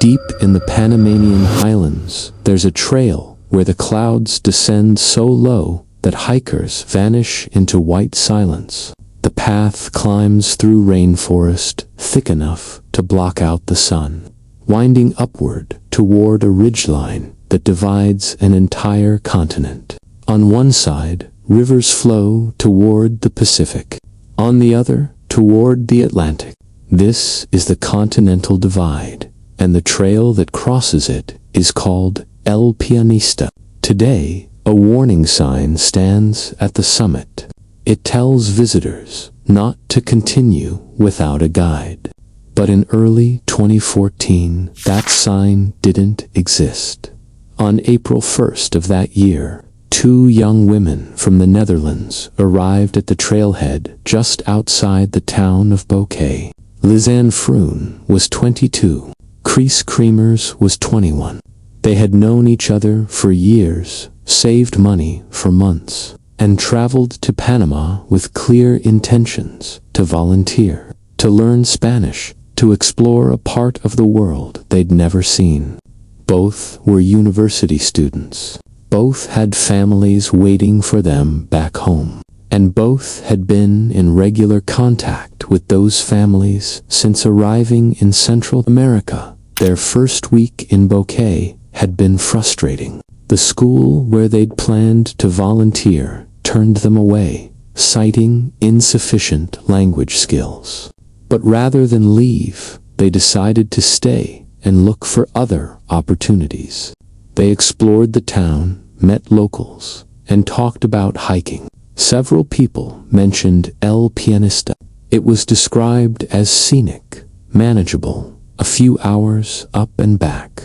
Deep in the Panamanian highlands, there's a trail where the clouds descend so low that hikers vanish into white silence. The path climbs through rainforest thick enough to block out the sun, winding upward toward a ridgeline that divides an entire continent. On one side, rivers flow toward the Pacific. On the other, toward the Atlantic. This is the Continental Divide, and the trail that crosses it is called El Pianista. Today, a warning sign stands at the summit. It tells visitors not to continue without a guide. But in early 2014, that sign didn't exist. On April 1st of that year, 2 young women from the Netherlands arrived at the trailhead just outside the town of Boquete. Lisanne Froon was 22. Kris Kremers was 21. They had known each other for years, saved money for months, and traveled to Panama with clear intentions to volunteer, to learn Spanish, to explore a part of the world they'd never seen. Both were university students. Both had families waiting for them back home. And both had been in regular contact with those families since arriving in Central America. Their first week in Boquete had been frustrating. The school where they'd planned to volunteer turned them away, citing insufficient language skills. But rather than leave, they decided to stay and look for other opportunities. They explored the town, met locals, and talked about hiking. Several people mentioned El Pianista. It was described as scenic, manageable, a few hours up and back.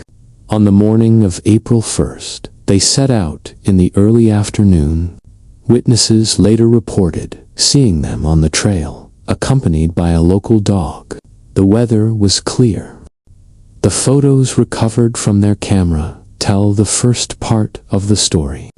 On the morning of April 1st, they set out in the early afternoon. Witnesses later reported seeing them on the trail, accompanied by a local dog. The weather was clear. The photos recovered from their camera tell the first part of the story.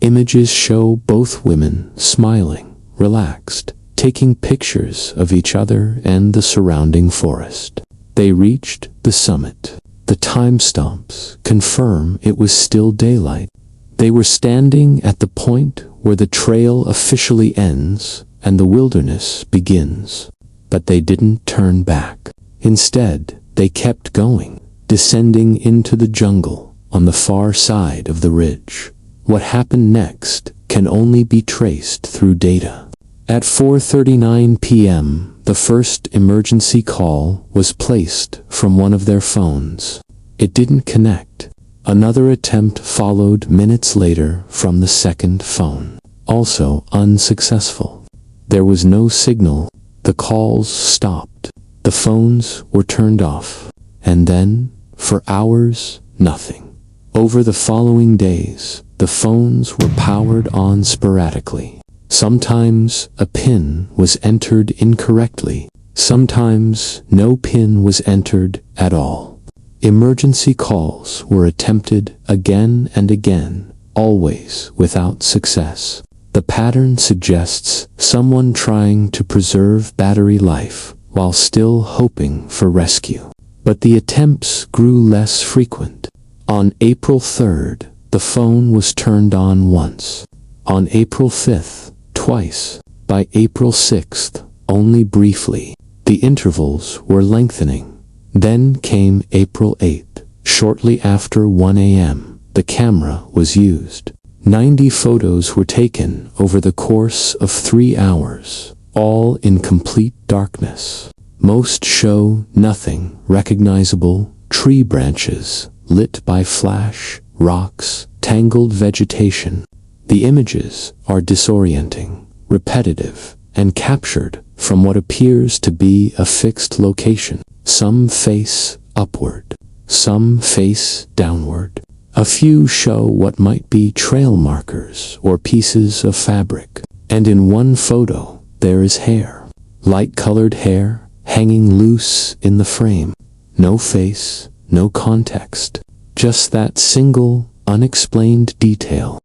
Images show both women smiling, relaxed, taking pictures of each other and the surrounding forest. They reached the summit. The timestamps confirm it was still daylight. They were standing at the point where the trail officially ends and the wilderness begins. But they didn't turn back. Instead, they kept going, descending into the jungle on the far side of the ridge. What happened next can only be traced through data. At 4:39 p.m., the first emergency call was placed from one of their phones. It didn't connect. Another attempt followed minutes later from the second phone, also unsuccessful. There was no signal. The calls stopped. The phones were turned off. And then, for hours, nothing. Over the following days, the phones were powered on sporadically. Sometimes a PIN was entered incorrectly. Sometimes no PIN was entered at all. Emergency calls were attempted again and again, always without success. The pattern suggests someone trying to preserve battery life while still hoping for rescue. But the attempts grew less frequent. On April 3rd, the phone was turned on once. On April 5th, twice. By April 6th, only briefly. The intervals were lengthening. Then came April 8th. Shortly after 1 a.m., the camera was used. 90 photos were taken over the course of 3 hours, all in complete darkness. Most show nothing recognizable: tree branches lit by flash, rocks, tangled vegetation. The images are disorienting, repetitive, and captured from what appears to be a fixed location. Some face upward, some face downward. A few show what might be trail markers or pieces of fabric. And in one photo, there is hair. Light-colored hair hanging loose in the frame. No face, no context. Just that single, unexplained detail.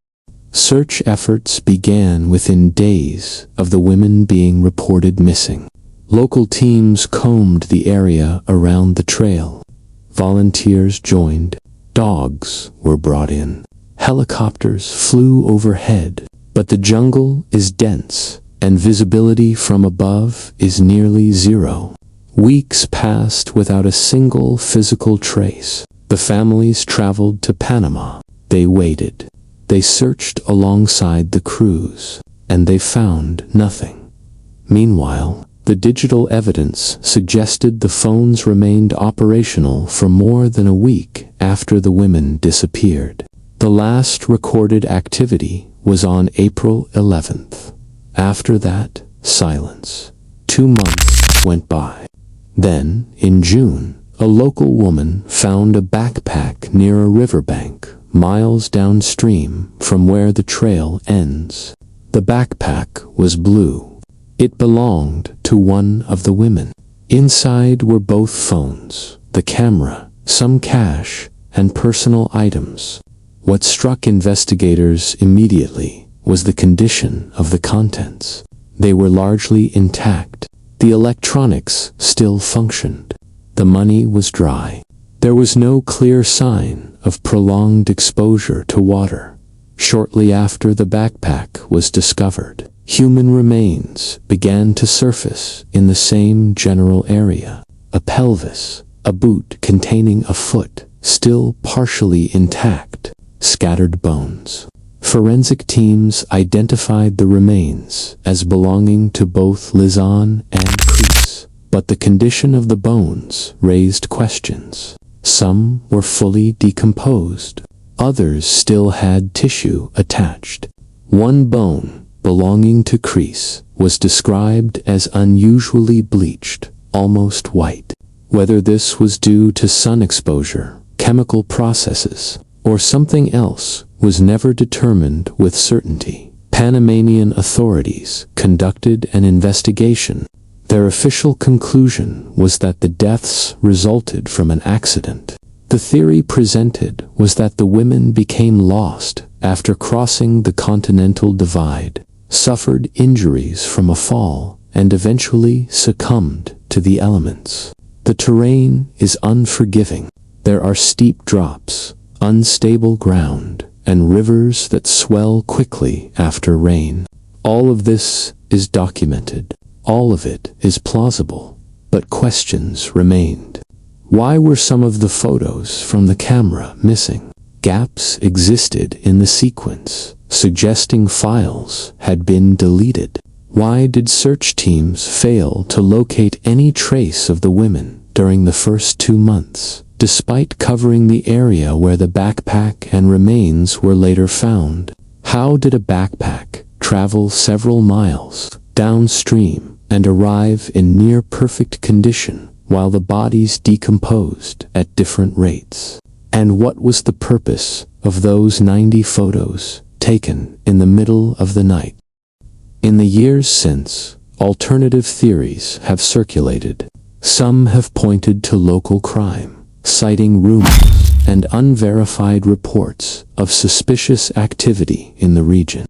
Search efforts began within days of the women being reported missing. Local teams combed the area around the trail. volunteers joined, dogs were brought in, helicopters flew overhead, but the jungle is dense, and visibility from above is nearly zero. Weeks passed without a single physical trace. The families traveled to Panama. They waited. They searched alongside the crews, and they found nothing. Meanwhile, the digital evidence suggested the phones remained operational for more than a week after the women disappeared. The last recorded activity was on April 11th. After that, silence. 2 months went by. Then, in June, a local woman found a backpack near a riverbank, miles downstream from where the trail ends. The backpack was blue. It belonged to one of the women. Inside were both phones, the camera, some cash, and personal items. What struck investigators immediately was the condition of the contents. They were largely intact. The electronics still functioned. The money was dry. There was no clear sign of prolonged exposure to water. Shortly after the backpack was discovered, human remains began to surface in the same general area. A pelvis, a boot containing a foot, still partially intact, scattered bones. Forensic teams identified the remains as belonging to both Lisanne and Kris, but the condition of the bones raised questions. Some were fully decomposed. Others still had tissue attached. One bone, belonging to Kris, was described as unusually bleached, almost white. Whether this was due to sun exposure, chemical processes, or something else was never determined with certainty. Panamanian authorities conducted an investigation. Their official conclusion was that the deaths resulted from an accident. The theory presented was that the women became lost after crossing the Continental Divide, suffered injuries from a fall, and eventually succumbed to the elements. The terrain is unforgiving. There are steep drops, unstable ground, and rivers that swell quickly after rain. All of this is documented. All of it is plausible, but questions remained. Why were some of the photos from the camera missing? Gaps existed in the sequence, suggesting files had been deleted. Why did search teams fail to locate any trace of the women during the first 2 months, despite covering the area where the backpack and remains were later found? How did a backpack travel several miles downstream and arrive in near-perfect condition while the bodies decomposed at different rates? And what was the purpose of those 90 photos taken in the middle of the night? In the years since, alternative theories have circulated. Some have pointed to local crime, citing rumors and unverified reports of suspicious activity in the region.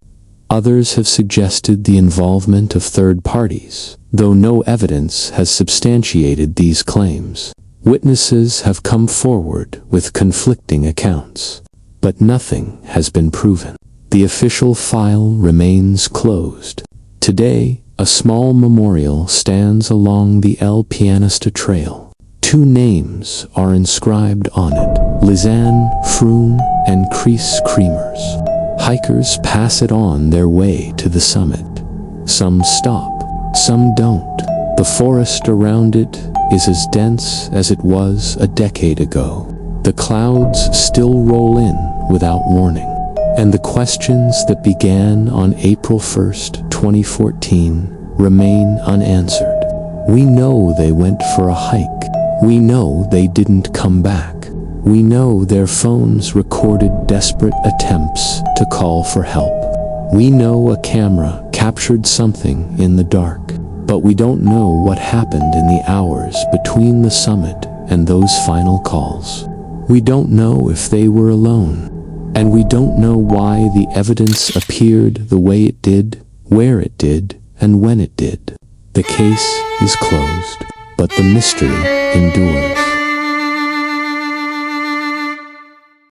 Others have suggested the involvement of third parties, though no evidence has substantiated these claims. Witnesses have come forward with conflicting accounts, but nothing has been proven. The official file remains closed. Today, a small memorial stands along the Pianista trail. 2 names are inscribed on it: Lisanne Froon and Kris Kremers. Hikers pass it on their way to the summit. Some stop, some don't. The forest around it is as dense as it was a decade ago. The clouds still roll in without warning, and the questions that began on April 1st, 2014 remain unanswered. We know they went for a hike. We know they didn't come back. We know their phones recorded desperate attempts to call for help. We know a camera captured something in the dark, but we don't know what happened in the hours between the summit and those final calls. We don't know if they were alone, and we don't know why the evidence appeared the way it did, where it did, and when it did. The case is closed, but the mystery endures.